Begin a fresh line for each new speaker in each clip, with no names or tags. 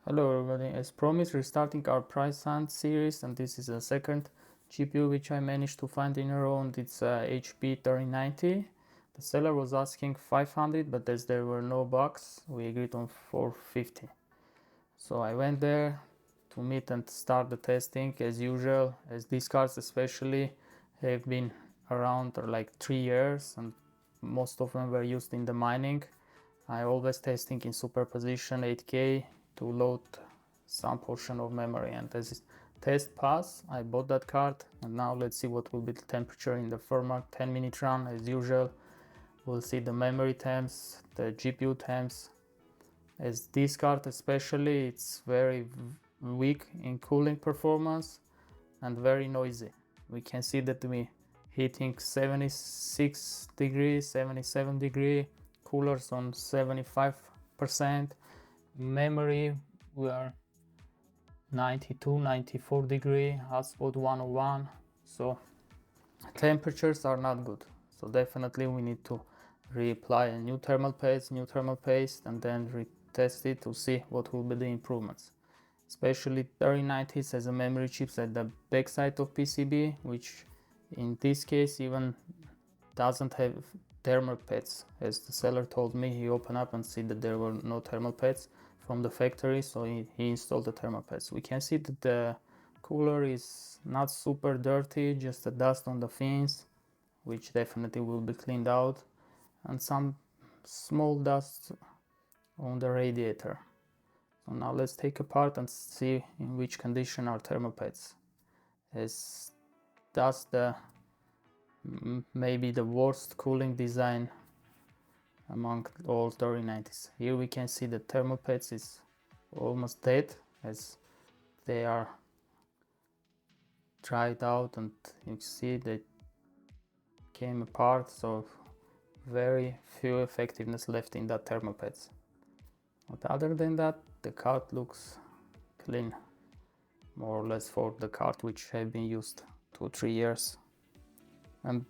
Hello everybody, as promised restarting our price hunt series, and this is the second GPU which I managed to find in a row, and it's HP 3090. The seller was asking 500, but as there were no bugs we agreed on 450. So I went there to meet and start the testing as usual, as these cards especially have been around for like 3 years and most of them were used in the mining. I always testing in superposition 8K to load some portion of memory, and as test pass I bought that card, and now let's see what will be the temperature in the firmware 10-minute run. As usual, we'll see the memory temps, the GPU temps. As this card especially, it's very weak in cooling performance and very noisy. We can see that we hitting 76 degrees, 77 degree, coolers on 75%, memory we are 92, 94 degree, hotspot 101, so temperatures are not good. So definitely we need to reapply a new thermal paste, and then retest it to see what will be the improvements. Especially 3090s has a memory chips at the back side of PCB, which in this case even doesn't have thermal pads. As the seller told me, he opened up and see that there were no thermal pads from the factory, so he installed the thermal pads. We can see that the cooler is not super dirty, just a dust on the fins, which definitely will be cleaned out, and some small dust on the radiator. So now let's take apart and see in which condition are thermal pads, as that's the maybe the worst cooling design among all 3090s. Here we can see the thermal pads is almost dead, as they are dried out, and you see they came apart, so very few effectiveness left in that thermal pads. But other than that, the card looks clean, more or less, for the card which have been used 2-3 years. And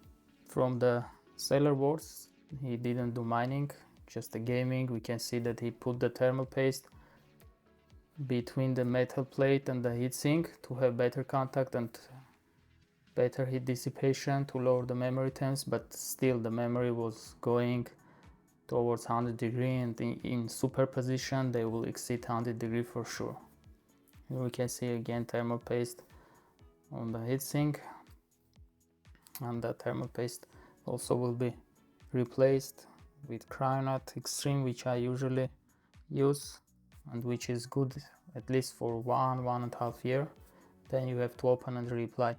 from the seller words, he didn't do mining, just the gaming. We can see that he put the thermal paste between the metal plate and the heatsink to have better contact and better heat dissipation to lower the memory temps, but still the memory was going towards 100 degree, and in superposition they will exceed 100 degree for sure. Here we can see again thermal paste on the heatsink, and the thermal paste also will be replaced with Cryonaut Extreme, which I usually use and which is good at least for 1.5 years. Then you have to open and reapply.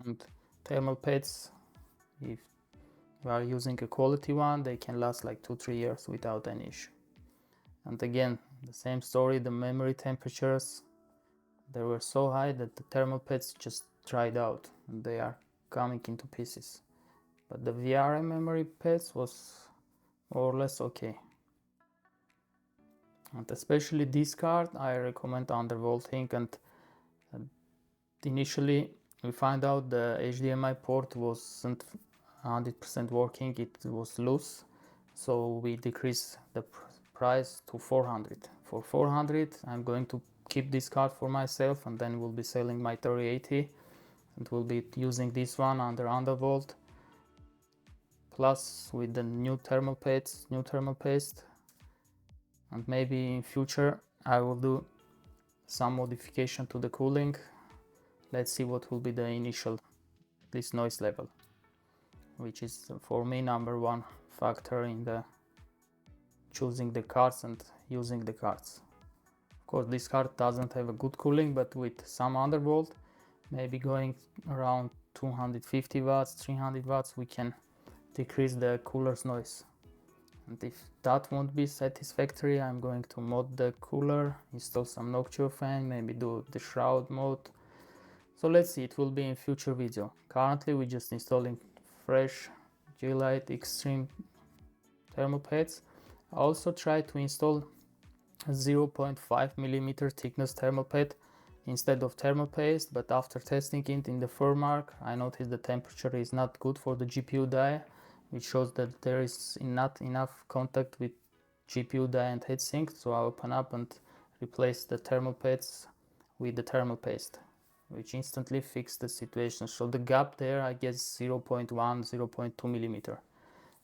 And thermal pads, if you are using a quality one, they can last like 2-3 years without any issue. And again, the same story, the memory temperatures, they were so high that the thermal pads just dried out and they are coming into pieces. But the VRM memory pads was more or less okay. And especially this card I recommend under ValueKing, and initially we find out the HDMI port wasn't 100% working, it was loose, so we decrease the price to 400. For 400 I'm going to keep this card for myself, and then we'll be selling my 3080 and we'll be using this one under undervolt, plus with the new thermal paste, and maybe in future I will do some modification to the cooling. Let's see what will be the initial, at least, noise level, which is for me number one factor in the choosing the cards and using the cards. Of course this card doesn't have a good cooling, but with some undervolt, maybe going around 250 watts, 300 watts, we can decrease the cooler's noise. And if that won't be satisfactory, I'm going to mod the cooler, install some Noctio fan, maybe do the shroud mode. So let's see, it will be in future video. Currently we're just installing fresh G-Lite Extreme thermal pads. I also tried to install a 0.5mm thickness thermal pad instead of thermal paste, but after testing it in the firmware, I noticed the temperature is not good for the GPU die, which shows that there is not enough contact with GPU die and heatsink. So I open up and replaced the thermal pads with the thermal paste, which instantly fixed the situation. So the gap there, I guess 0.1, 0.2 millimeter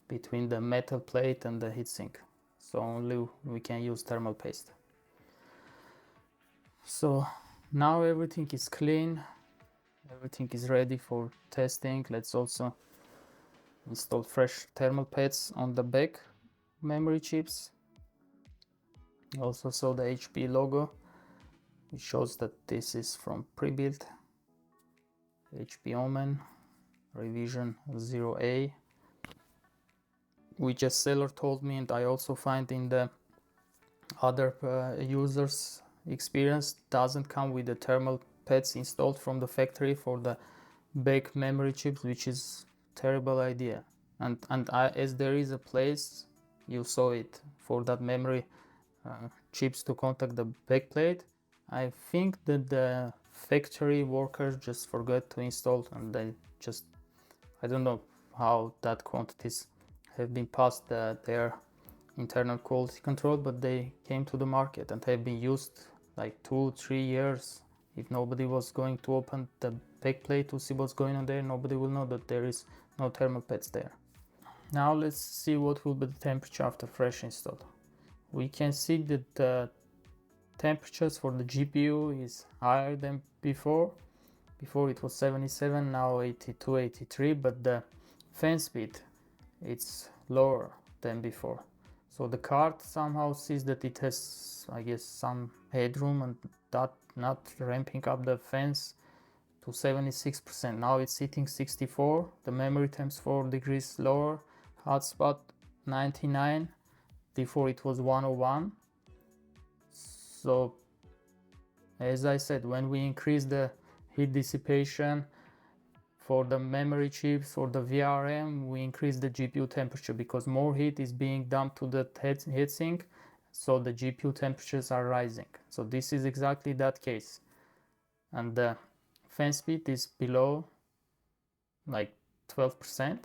between the metal plate and the heatsink. So only we can use thermal paste. So now everything is clean, everything is ready for testing. Let's also install fresh thermal pads on the back memory chips. You also saw the HP logo. It shows that this is from pre-built HP OMEN revision 0A, which a seller told me, and I also find in the other users experience, doesn't come with the thermal pads installed from the factory for the back memory chips, which is terrible idea. And as there is a place, you saw it, for that memory chips to contact the back plate, I think that the factory workers just forgot to install, and they just, I don't know how that quantities have been passed their internal quality control, but they came to the market and have been used like 2-3 years. If nobody was going to open the back plate to see what's going on there, nobody will know that there is no thermal pads there. Now let's see what will be the temperature after fresh install. We can see that the temperatures for the GPU is higher than before. Before it was 77, now 82, 83, but the fan speed, it's lower than before. So the card somehow sees that it has, I guess, some headroom, and that not ramping up the fans to 76%. Now it's hitting 64, the memory temps 4 degrees lower, hotspot 99, before it was 101. So as I said, when we increase the heat dissipation for the memory chips, for the VRM, we increase the GPU temperature because more heat is being dumped to the heatsink, so the GPU temperatures are rising. So this is exactly that case, and the fan speed is below like 12%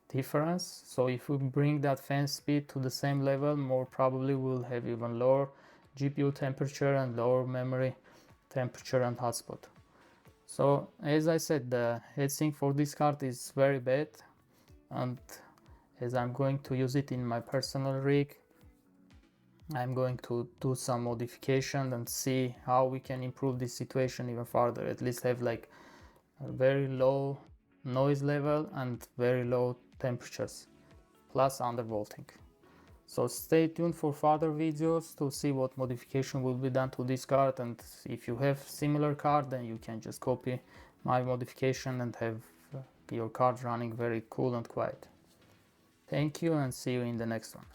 difference. So if we bring that fan speed to the same level, more probably we'll have even lower GPU temperature and lower memory temperature and hotspot. So as I said, the heatsink for this card is very bad, and as I'm going to use it in my personal rig, I'm going to do some modification and see how we can improve this situation even further. At least have like a very low noise level and very low temperatures, plus undervolting. So stay tuned for further videos to see what modification will be done to this card, and if you have similar card, then you can just copy my modification and have your card running very cool and quiet. Thank you, and see you in the next one.